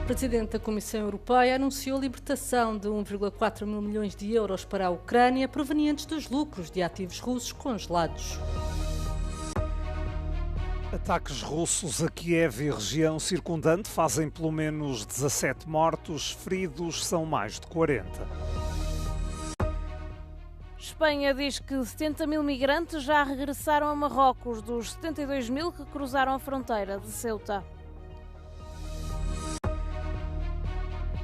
O Presidente da Comissão Europeia anunciou a libertação de 1,4 mil milhões de euros para a Ucrânia provenientes dos lucros de ativos russos congelados. Ataques russos a Kiev e região circundante fazem pelo menos 17 mortos, feridos são mais de 40. Espanha diz que 70 mil migrantes já regressaram a Marrocos, dos 72 mil que cruzaram a fronteira de Ceuta.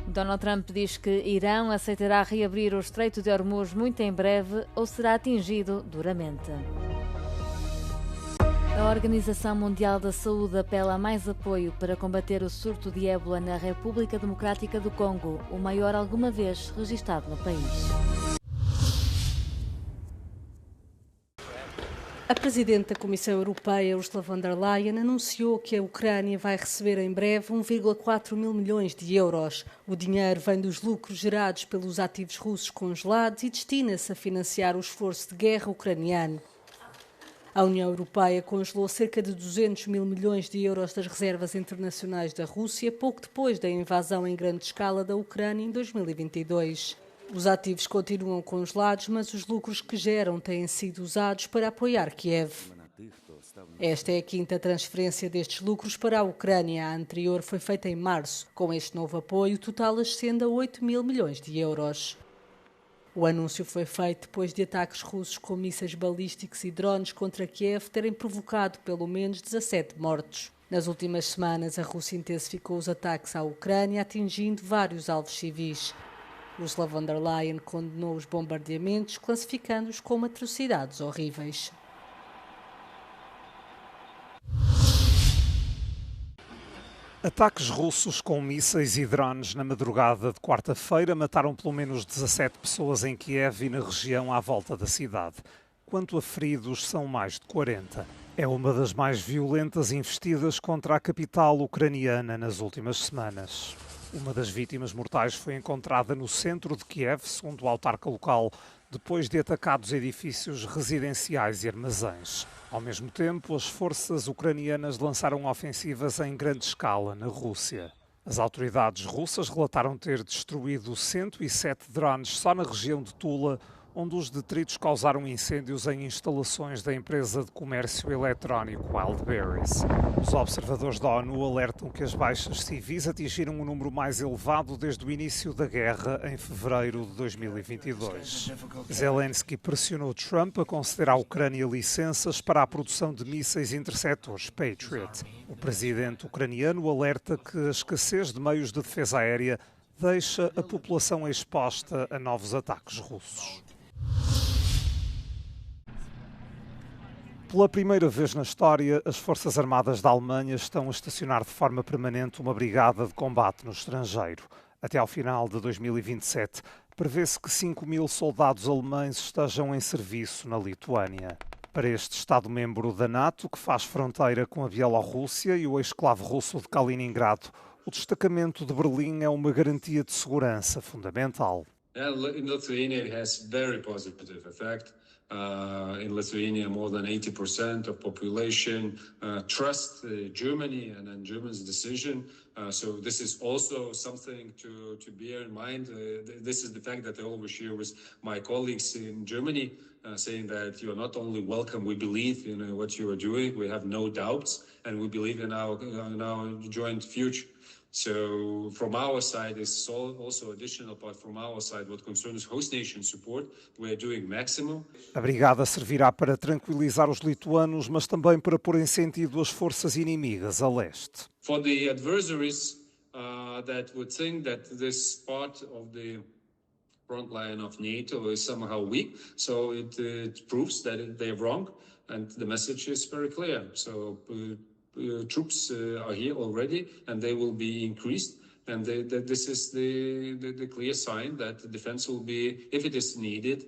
Donald Trump diz que Irão aceitará reabrir o Estreito de Hormuz muito em breve ou será atingido duramente. A Organização Mundial da Saúde apela a mais apoio para combater o surto de ébola na República Democrática do Congo, o maior alguma vez registado no país. A Presidente da Comissão Europeia, Ursula von der Leyen, anunciou que a Ucrânia vai receber em breve 1,4 mil milhões de euros. O dinheiro vem dos lucros gerados pelos ativos russos congelados e destina-se a financiar o esforço de guerra ucraniano. A União Europeia congelou cerca de 200 mil milhões de euros das reservas internacionais da Rússia pouco depois da invasão em grande escala da Ucrânia em 2022. Os ativos continuam congelados, mas os lucros que geram têm sido usados para apoiar Kiev. Esta é a quinta transferência destes lucros para a Ucrânia. A anterior foi feita em março. Com este novo apoio, o total ascende a 8 mil milhões de euros. O anúncio foi feito depois de ataques russos com mísseis balísticos e drones contra Kiev terem provocado pelo menos 17 mortos. Nas últimas semanas, a Rússia intensificou os ataques à Ucrânia, atingindo vários alvos civis. Ursula von der Leyen condenou os bombardeamentos, classificando-os como atrocidades horríveis. Ataques russos com mísseis e drones na madrugada de quarta-feira mataram pelo menos 17 pessoas em Kiev e na região à volta da cidade. Quanto a feridos, são mais de 40. É uma das mais violentas investidas contra a capital ucraniana nas últimas semanas. Uma das vítimas mortais foi encontrada no centro de Kiev, segundo o autarca local, depois de atacados edifícios residenciais e armazéns. Ao mesmo tempo, as forças ucranianas lançaram ofensivas em grande escala na Rússia. As autoridades russas relataram ter destruído 107 drones só na região de Tula, onde os detritos causaram incêndios em instalações da empresa de comércio eletrónico Wildberries. Os observadores da ONU alertam que as baixas civis atingiram o número mais elevado desde o início da guerra em fevereiro de 2022. Zelensky pressionou Trump a conceder à Ucrânia licenças para a produção de mísseis interceptores Patriot. O presidente ucraniano alerta que a escassez de meios de defesa aérea deixa a população exposta a novos ataques russos. Pela primeira vez na história, as Forças Armadas da Alemanha estão a estacionar de forma permanente uma brigada de combate no estrangeiro. Até ao final de 2027, prevê-se que 5 mil soldados alemães estejam em serviço na Lituânia. Para este Estado-membro da NATO, que faz fronteira com a Bielorrússia e o ex-esclavo russo de Kaliningrado, o destacamento de Berlim é uma garantia de segurança fundamental. In Lithuania, it has very positive effect. In Lithuania, more than 80% of population trust Germany and Germany's decision. So this is also something to bear in mind. This is the fact that I always share with my colleagues in Germany, saying that you are not only welcome, we believe in what you are doing, we have no doubts, and we believe in our joint future. So from our side, it's also additional part from our side. What concerns host nation support, we are doing maximum. A brigada servirá para tranquilizar os lituanos, mas também para pôr em sentido as forças inimigas a leste. For the adversaries that would think that this part of the front line of NATO is somehow weak, so it proves that they're wrong, and the message is very clear. So troops are here already, and they will be increased. And this is the clear sign that the defense will be, if it is needed,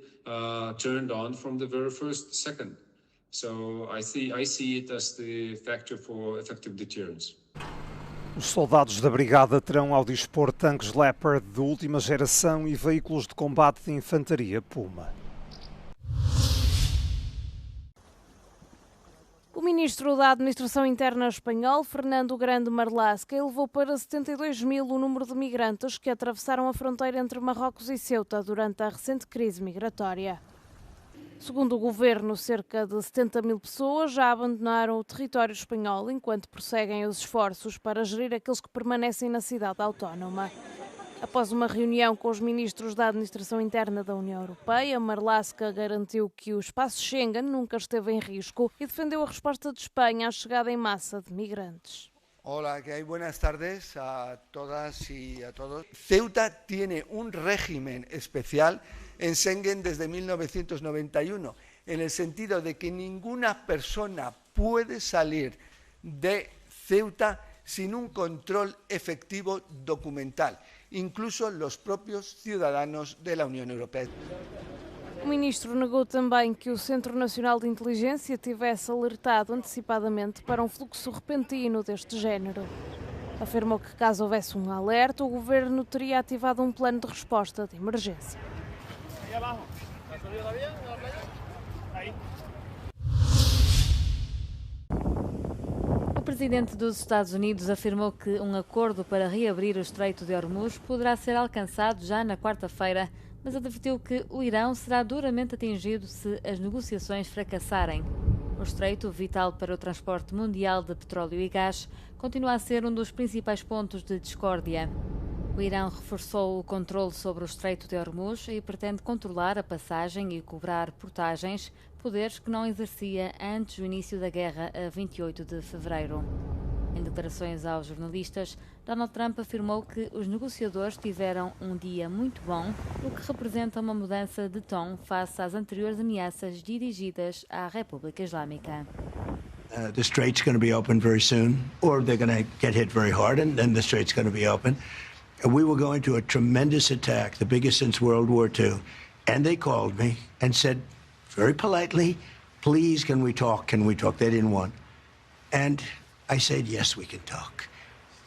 turned on from the very first second. So I see it as the factor for effective deterrence. Os soldados da brigada terão ao dispor tanques Leopard de última geração e veículos de combate de infantaria Puma. O ministro da Administração Interna espanhol, Fernando Grande Marlaska, elevou para 72 mil o número de migrantes que atravessaram a fronteira entre Marrocos e Ceuta durante a recente crise migratória. Segundo o governo, cerca de 70 mil pessoas já abandonaram o território espanhol enquanto prosseguem os esforços para gerir aqueles que permanecem na cidade autónoma. Após uma reunião com os ministros da Administração Interna da União Europeia, Marlaska garantiu que o espaço Schengen nunca esteve em risco e defendeu a resposta de Espanha à chegada em massa de migrantes. Hola, ¿qué hay? Buenas tardes a todas y a todos. Ceuta tiene un régimen especial en Schengen desde 1991, en el sentido de que ninguna persona puede salir de Ceuta sin un control efectivo documental, incluso los propios ciudadanos de la Unión Europea. O ministro negou também que o Centro Nacional de Inteligência tivesse alertado antecipadamente para um fluxo repentino deste género. Afirmou que, caso houvesse um alerta, o governo teria ativado um plano de resposta de emergência. O presidente dos Estados Unidos afirmou que um acordo para reabrir o Estreito de Hormuz poderá ser alcançado já na quarta-feira, mas advertiu que o Irão será duramente atingido se as negociações fracassarem. O estreito, vital para o transporte mundial de petróleo e gás, continua a ser um dos principais pontos de discórdia. O Irão reforçou o controle sobre o Estreito de Hormuz e pretende controlar a passagem e cobrar portagens, poderes que não exercia antes do início da guerra a 28 de fevereiro. Em declarações aos jornalistas, Donald Trump afirmou que os negociadores tiveram um dia muito bom, o que representa uma mudança de tom face às anteriores ameaças dirigidas à República Islâmica. The strait's going to be open very soon, or they're going to get hit very hard, and then the strait's going to be open. We were going to a tremendous attack, the biggest since World War II, and they called me and said, very politely, please, can we talk? Can we talk? They didn't want. And I said, yes, we can talk.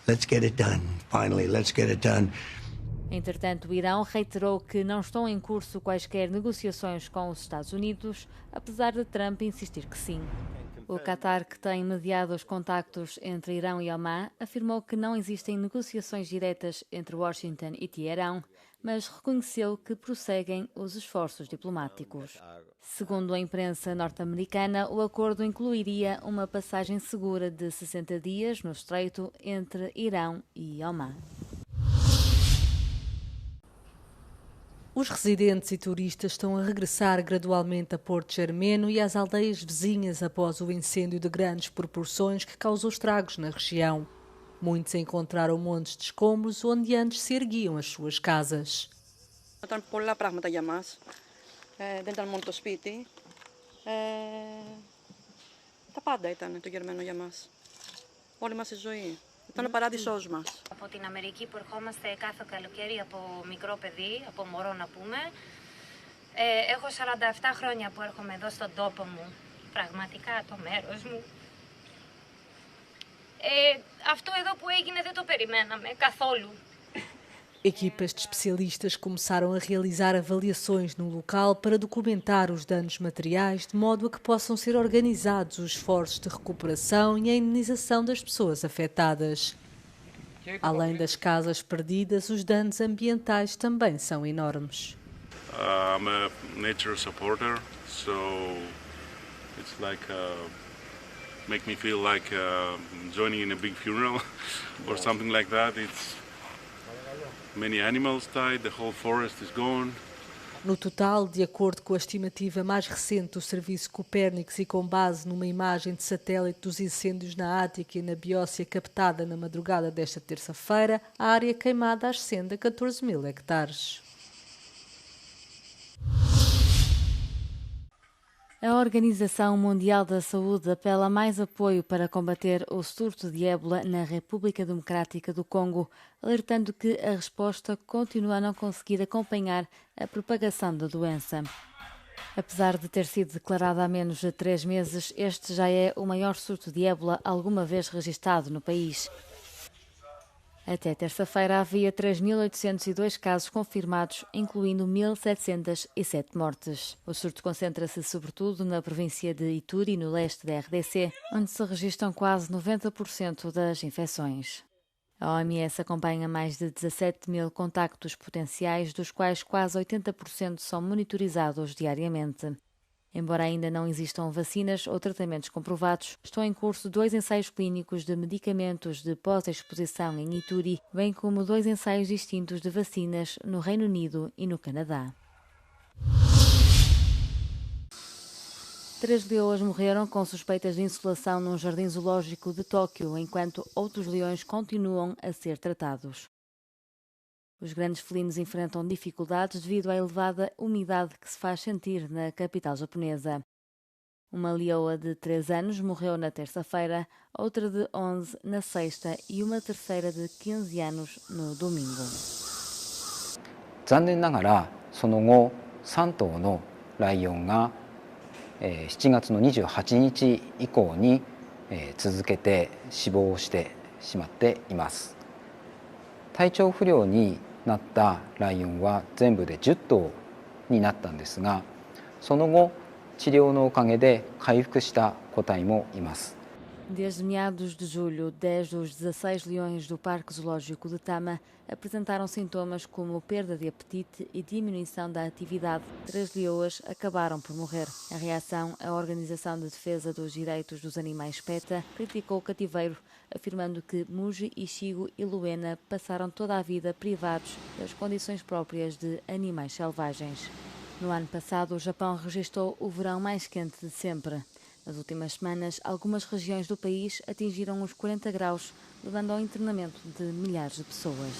Let's get it done. Finally, let's get it done. Entretanto, o Irão reiterou que não estão em curso quaisquer negociações com os Estados Unidos, apesar de Trump insistir que sim. O Qatar, que tem mediado os contactos entre Irão e Omã, afirmou que não existem negociações diretas entre Washington e Teherão, mas reconheceu que prosseguem os esforços diplomáticos. Segundo a imprensa norte-americana, o acordo incluiria uma passagem segura de 60 dias no estreito entre Irão e Omã. Os residentes e turistas estão a regressar gradualmente a Porto Germeno e às aldeias vizinhas após o incêndio de grandes proporções que causou estragos na região. Muitos encontraram montes de escombros onde antes se erguiam as suas casas. Ήταν πολλά πράγματα για μας. Δεν ήταν μόνο το σπίτι. Τα πάντα ήταν το Γερμανό για μας. Όλη μας η ζωή. Ήταν ο παράδεισός μας. Από την Αμερική που ερχόμαστε κάθε καλοκαίρι από μικρό παιδί, από μωρό να πούμε. Έχω 47 χρόνια που έρχομαι εδώ στον τόπο μου. Πραγματικά το μέρος μου. Αυτό εδώ που έγινε δεν το περιμέναμε καθόλου. Equipas de especialistas começaram a realizar avaliações no local para documentar os danos materiais de modo a que possam ser organizados os esforços de recuperação e a indenização das pessoas afetadas. Além das casas perdidas, os danos ambientais também são enormes. I'm a nature supporter, so it's like make me feel like joining in a big funeral or something like that. It's many animals died, the whole forest is gone. No total, de acordo com a estimativa mais recente do Serviço Copérnicos e com base numa imagem de satélite dos incêndios na Ática e na Beócia captada na madrugada desta terça-feira, a área queimada ascende a 14 mil hectares. A Organização Mundial da Saúde apela a mais apoio para combater o surto de ébola na República Democrática do Congo, alertando que a resposta continua a não conseguir acompanhar a propagação da doença. Apesar de ter sido declarada há menos de 3 meses, este já é o maior surto de ébola alguma vez registado no país. Até terça-feira havia 3.802 casos confirmados, incluindo 1.707 mortes. O surto concentra-se sobretudo na província de Ituri, no leste da RDC, onde se registram quase 90% das infecções. A OMS acompanha mais de 17 mil contactos potenciais, dos quais quase 80% são monitorizados diariamente. Embora ainda não existam vacinas ou tratamentos comprovados, estão em curso 2 ensaios clínicos de medicamentos de pós-exposição em Ituri, bem como 2 ensaios distintos de vacinas no Reino Unido e no Canadá. 3 leoas morreram com suspeitas de insolação num jardim zoológico de Tóquio, enquanto outros leões continuam a ser tratados. Os grandes felinos enfrentam dificuldades devido à elevada umidade que se faz sentir na capital japonesa. Uma leoa de 3 anos morreu na terça-feira, outra de 11 na sexta e uma terceira de 15 anos no domingo. 残念ながらその後3頭のライオンが7月の28日以降に続けて死亡してしまっています。体調不良になったライオンは全部で10頭になったんですが、その後治療のおかげで回復した個体もいます。 Desde meados de julho, 10 dos 16 leões do Parque Zoológico de Tama apresentaram sintomas como perda de apetite e diminuição da atividade. 3 leoas acabaram por morrer. Em reação, a Organização de Defesa dos Direitos dos Animais PETA criticou o cativeiro, afirmando que Muji, Ichigo e Luena passaram toda a vida privados das condições próprias de animais selvagens. No ano passado, o Japão registrou o verão mais quente de sempre. Nas últimas semanas, algumas regiões do país atingiram os 40 graus, levando ao internamento de milhares de pessoas.